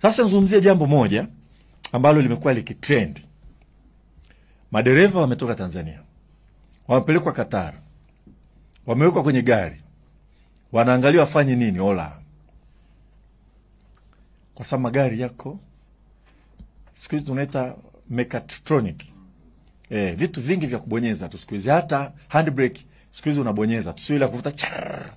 Sasa nizungumzie jambo moja ambalo limekuwa likitrend. Madereva wametoka Tanzania, wamepelekwa Qatar, wamewekwa kwenye gari, wanaangalia wafanye nini. Ola, kwa sababu magari yako siku hizi tunaita mechatronic. Vitu vingi vya kubonyeza tu siku hizi, hata handbrake siku hizi unabonyeza tu, sio ile kuvuta char.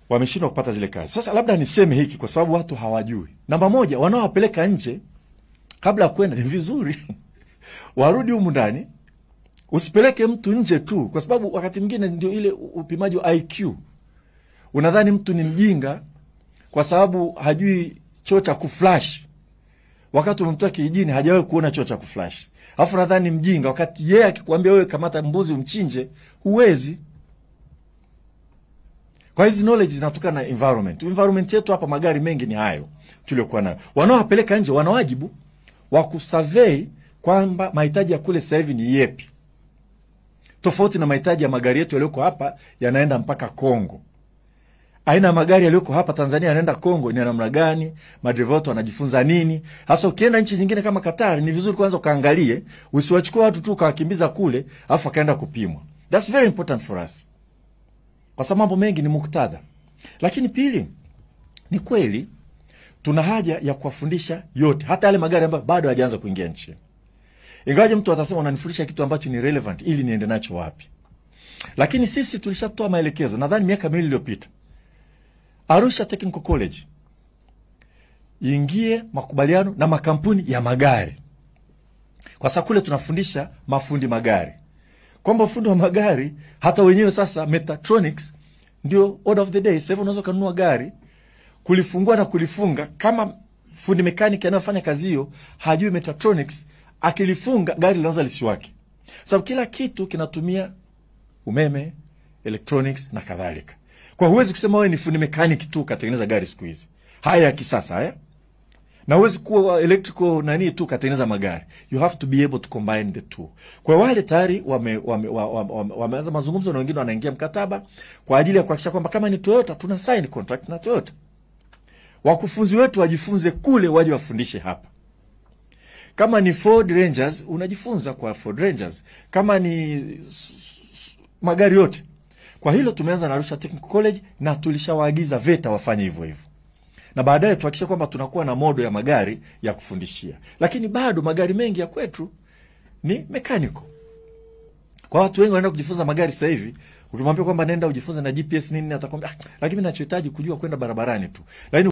Wameshindwa kupata zile kazi. Sasa labda niseme hiki kwa sababu watu hawajui. Namba moja, wanaowapeleka nje kabla ya kwenda ni vizuri warudi humu ndani. Usipeleke mtu nje tu, kwa sababu wakati mwingine ndio ile upimaji wa IQ. Unadhani mtu ni mjinga kwa sababu hajui choo cha kuflash, wakati umemtoa kijijini hajawahi kuona choo cha kuflash. Alafu nadhani mjinga wakati yeye akikwambia wewe kamata mbuzi umchinje, huwezi. Kwa hizi knowledge zinatokana na environment. Environment yetu hapa magari mengi ni hayo tuliokuwa nayo. Wanaowapeleka nje wana wajibu wa kusurvey kwamba mahitaji ya kule sasa hivi ni yepi. Tofauti na mahitaji ya magari yetu yaliyoko hapa yanaenda mpaka Kongo. Aina ya magari yaliyoko hapa Tanzania yanaenda Kongo ni namna gani? Madereva wetu wanajifunza nini? Hasa ukienda nchi nyingine kama Qatar, ni vizuri kwanza ukaangalie, usiwachukue watu tu kawakimbiza kule afu akaenda kupimwa. That's very important for us. Kwa sababu mambo mengi ni muktadha. Lakini pili, ni kweli tuna haja ya kuwafundisha yote, hata yale magari ambayo bado hayajaanza kuingia nchi. Ingawaje mtu atasema unanifundisha kitu ambacho ni relevant ili niende nacho wapi. Lakini sisi tulishatoa maelekezo, nadhani miaka miwili iliyopita. Arusha Technical College ingie makubaliano na makampuni ya magari. Kwa sababu kule tunafundisha mafundi magari. Kwamba fundi wa magari hata wenyewe sasa mechatronics ndio order of the day. Sasa unaweza kununua gari, kulifungua na kulifunga. Kama fundi mechanic anayofanya kazi hiyo hajui mechatronics, akilifunga gari linaweza lisiwake. Sababu kila kitu kinatumia umeme, electronics na kadhalika. Kwa huwezi kusema wewe ni fundi mechanic tu katengeneza gari siku hizi. Haya ya kisasa haya. Na huwezi kuwa electrical nani tu katengeneza magari. You have to be able to combine the two. Kwa wale tayari wameanza mazungumzo na wengine wanaingia mkataba kwa ajili ya kuhakikisha kwamba kama ni Toyota tuna sign contract na Toyota. Wakufunzi wetu wajifunze kule waje wafundishe hapa. Kama ni Ford Rangers unajifunza kwa Ford Rangers. Kama ni magari yote. Kwa hilo tumeanza na Arusha Technical College na tulishawaagiza VETA wafanye hivyo hivyo. Na baadaye tuhakikishe kwamba tunakuwa na modo ya magari ya kufundishia. Lakini bado magari mengi ya kwetu ni mechanical. Kwa watu wengi wanaenda kujifunza magari sasa hivi, ukimwambia kwamba nenda ujifunze na GPS nini atakwambia lakini mimi ninachohitaji kujua kwenda barabarani tu. Lakini